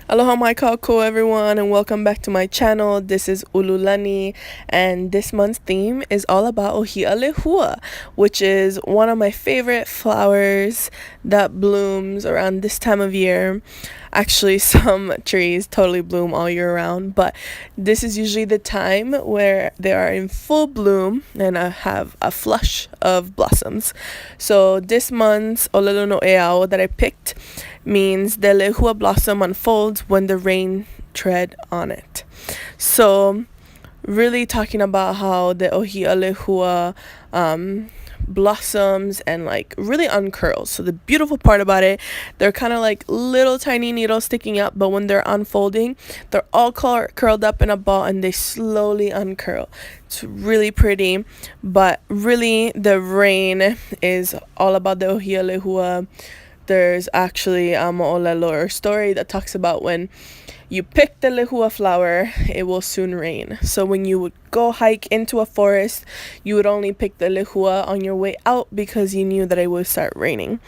Aloha mai kako everyone and welcome back to my channel. This is Ululani and this month's theme is all about ʻŌhiʻa Lehua, which is one of my favorite flowers that blooms around this time of year. Actually, some trees totally bloom all year round, but this is usually the time where they are in full bloom and I have a flush of blossoms. So this month's Olelo no ʻŌhiʻa that I picked means the lehua blossom unfolds when the rain tread on it. So really talking about how the ʻŌhiʻa lehua blossoms and like really uncurls. So the beautiful part about it, they're kind of like little tiny needles sticking up, but when they're unfolding, they're all curled up in a ball and they slowly uncurl. It's really pretty, but really the rain is all about the ʻŌhiʻa lehua. There's actually a mo'olelo or story that talks about when you pick the lehua flower, it will soon rain. So when you would go hike into a forest, you would only pick the lehua on your way out because you knew that it would start raining.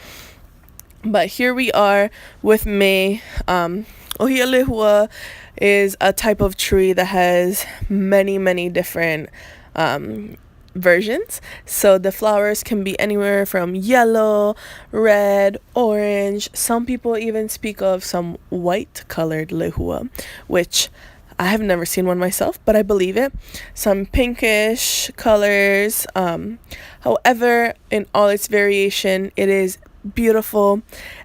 But here we are with May. ʻŌhiʻa lehua is a type of tree that has many different versions. So the flowers can be anywhere from yellow, red, orange. Some people even speak of some white colored lehua, which I have never seen one myself, but I believe it. Some pinkish colors. However, in all its variation, it is beautiful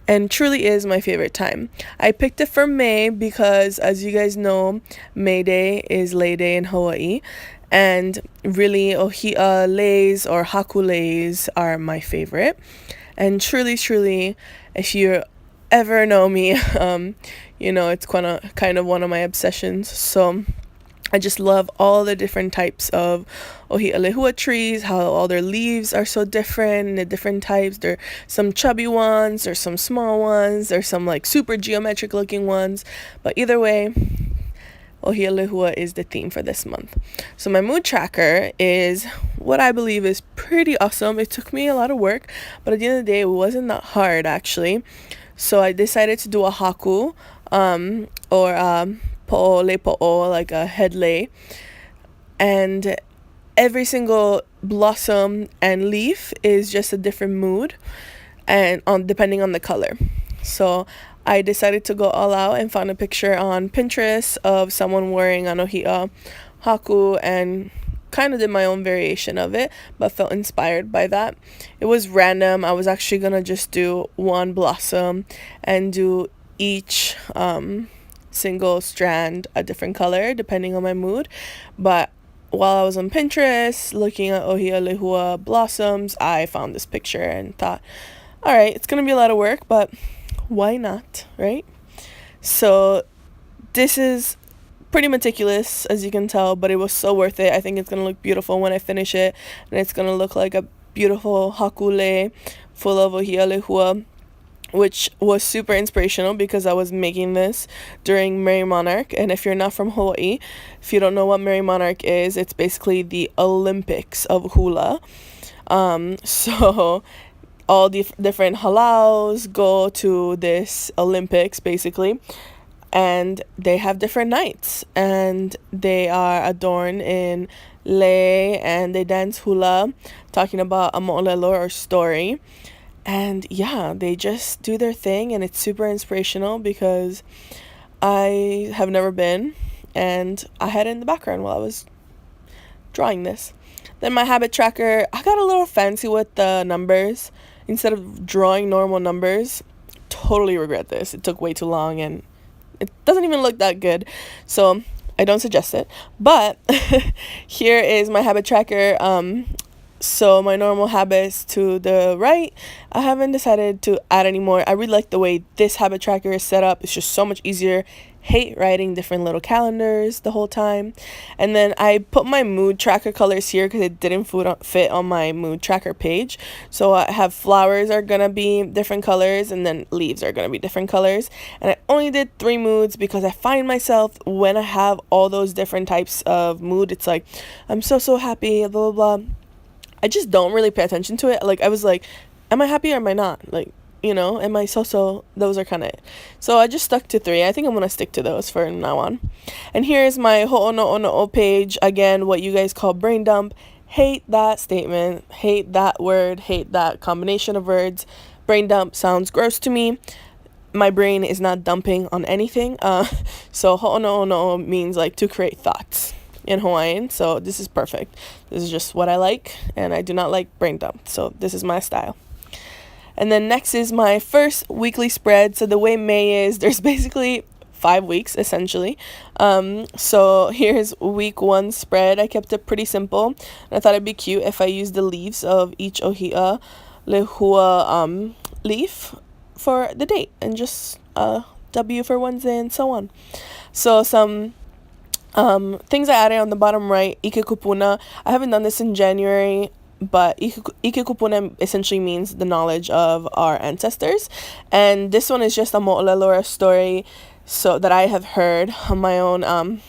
and truly is my favorite time. I picked it for May because, as you guys know, May Day is Lei Day in Hawaii. And really, ʻŌhiʻa leis or haku leis are my favorite. And truly, if you ever know me, it's kind of one of my obsessions. So I just love all the different types of ʻŌhiʻa lehua trees, how all their leaves are so different, the different types. There's some chubby ones, there's some small ones, there's some like super geometric looking ones. But either way, ʻŌhiʻa lehua is the theme for this month. So my mood tracker is what I believe is pretty awesome. It took me a lot of work, but at the end of the day, it wasn't that hard actually. So I decided to do a haku, or po'o, like a head lei. And every single blossom and leaf is just a different mood, and depending on the color. So I decided to go all out and found a picture on Pinterest of someone wearing an ʻŌhiʻa haku and kind of did my own variation of it, but felt inspired by that. It was random. I was actually gonna just do one blossom and do each single strand a different color depending on my mood. But while I was on Pinterest looking at ʻŌhiʻa lehua blossoms, I found this picture and thought, all right, it's gonna be a lot of work, but why not, right? So this is pretty meticulous, as you can tell, but it was so worth it. I think it's gonna look beautiful when I finish it, and it's gonna look like a beautiful haku lei full of ʻŌhiʻa lehua, which was super inspirational because I was making this during Merry Monarch. And if you're not from Hawaii, if you don't know what Merry Monarch is, it's basically the Olympics of hula. So all the different halaus go to this Olympics basically, and they have different nights and they are adorned in lei and they dance hula, talking about a mo'olelo or story. And yeah, they just do their thing and it's super inspirational because I have never been, and I had it in the background while I was drawing this. Then my habit tracker, I got a little fancy with the numbers instead of drawing normal numbers. Totally regret this. It took way too long and it doesn't even look that good, so I don't suggest it. But here is my habit tracker. So my normal habits to the right, I haven't decided to add any more. I really like the way this habit tracker is set up. It's just so much easier. Hate writing different little calendars the whole time. And then I put my mood tracker colors here because it didn't fit on my mood tracker page. So I have flowers are gonna be different colors and then leaves are gonna be different colors. And I only did 3 moods because I find myself when I have all those different types of mood, it's like I'm so happy, blah blah blah. I just don't really pay attention to it. Like I was like, am I happy or am I not? Like and my so those are kind of it. So I just stuck to 3. I think I'm gonna stick to those for now on. And here's my ho'ono'ono'o page. Again, what you guys call brain dump. Hate that statement, hate that word, hate that combination of words. Brain dump sounds gross to me. My brain is not dumping on anything. So ho'ono'ono'o means like to create thoughts in Hawaiian. So this is perfect. This is just what I like, and I do not like brain dump. So this is my style. And then next is my first weekly spread. So the way May is, there's basically 5 weeks essentially. So here's week 1 spread. I kept it pretty simple, and I thought it'd be cute if I used the leaves of each ʻŌhiʻa Lehua leaf for the date, and just W for Wednesday and so on. So some things I added on the bottom right. Ike kupuna. I haven't done this in January, but Ike kupuna essentially means the knowledge of our ancestors, and this one is just a mo'olelo story so that I have heard on my own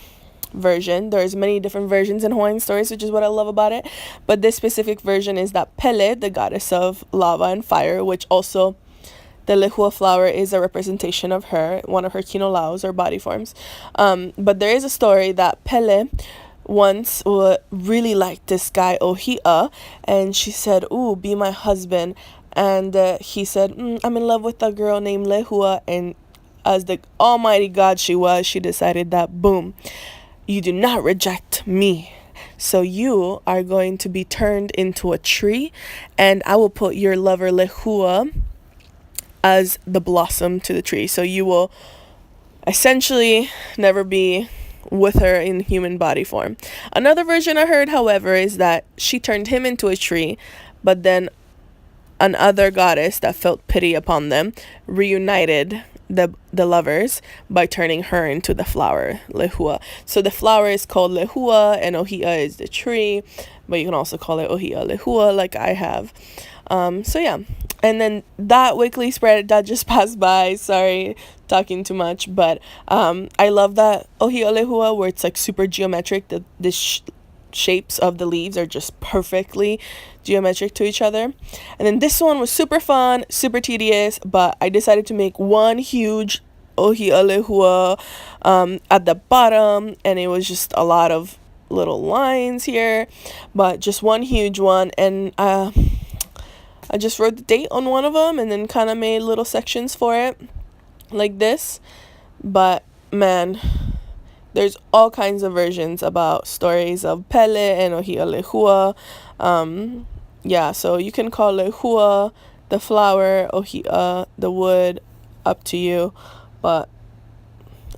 version. There's many different versions in Hawaiian stories, which is what I love about it, but this specific version is that Pele, the goddess of lava and fire, which also the Lehua flower is a representation of her, one of her kinolaos or body forms. But there is a story that Pele once really liked this guy ʻŌhiʻa, and she said, "Ooh, be my husband." And he said, "I'm in love with a girl named Lehua." And as the almighty god she was, she decided that, boom, you do not reject me. So you are going to be turned into a tree, and I will put your lover Lehua as the blossom to the tree. So you will essentially never be with her in human body form. Another version I heard, however, is that she turned him into a tree, but then another goddess that felt pity upon them reunited the lovers by turning her into the flower Lehua. So the flower is called Lehua, and ʻŌhiʻa is the tree, but you can also call it ʻŌhiʻa Lehua like I have. So yeah, and then that weekly spread that just passed by, sorry, talking too much, but I love that ʻŌhiʻa Lehua where it's like super geometric. The shapes of the leaves are just perfectly geometric to each other. And then this one was super fun, super tedious, but I decided to make one huge ʻŌhiʻa Lehua at the bottom, and it was just a lot of little lines here, but just one huge one. And I just wrote the date on one of them and then kind of made little sections for it like this. But man, there's all kinds of versions about stories of Pele and ʻŌhiʻa Lehua. Yeah, so you can call Lehua the flower, ʻŌhiʻa the wood, up to you. But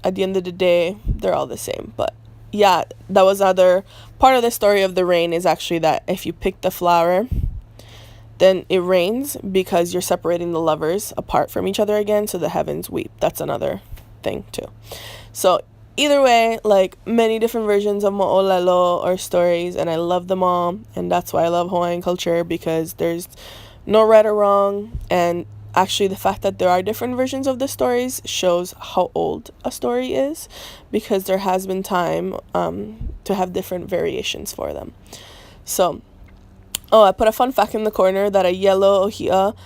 at the end of the day, they're all the same. But yeah, that was other part of the story of the rain, is actually that if you pick the flower, then it rains because you're separating the lovers apart from each other again, so the heavens weep. That's another thing too. So either way, like many different versions of mo'olelo or stories, and I love them all, and that's why I love Hawaiian culture, because there's no right or wrong. And actually the fact that there are different versions of the stories shows how old a story is, because there has been time to have different variations for them. So I put a fun fact in the corner that a yellow ʻŌhiʻa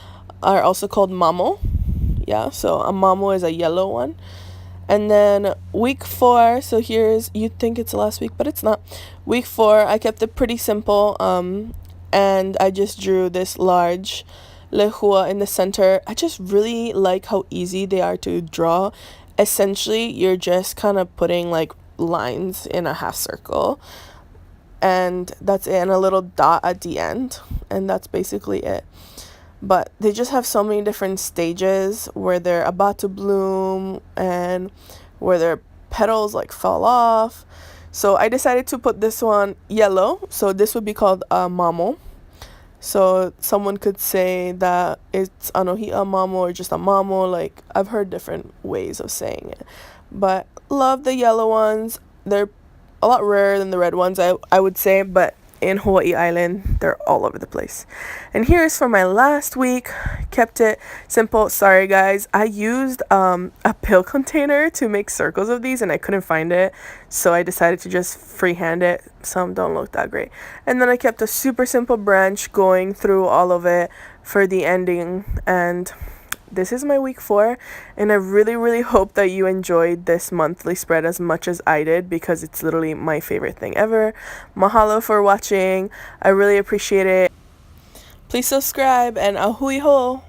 are also called mamo. Yeah, so a mamo is a yellow one. And then week 4, so you'd think it's the last week, but it's not. Week 4, I kept it pretty simple, and I just drew this large Lehua in the center. I just really like how easy they are to draw. Essentially, you're just kind of putting like lines in a half circle, and that's it, and a little dot at the end, and that's basically it. But they just have so many different stages where they're about to bloom and where their petals like fall off. So I decided to put this one yellow, so this would be called a mamo. So someone could say that it's an ʻŌhiʻa mamo or just a mamo. Like, I've heard different ways of saying it, but love the yellow ones. They're a lot rarer than the red ones, I would say, but in Hawaii Island, they're all over the place. And here's for my last week. Kept it simple. Sorry guys, I used a pill container to make circles of these, and I couldn't find it, so I decided to just freehand it. Some don't look that great. And then I kept a super simple branch going through all of it for the ending, and this is my week 4, and I really hope that you enjoyed this monthly spread as much as I did, because it's literally my favorite thing ever. Mahalo for watching. I really appreciate it. Please subscribe, and a hui hou.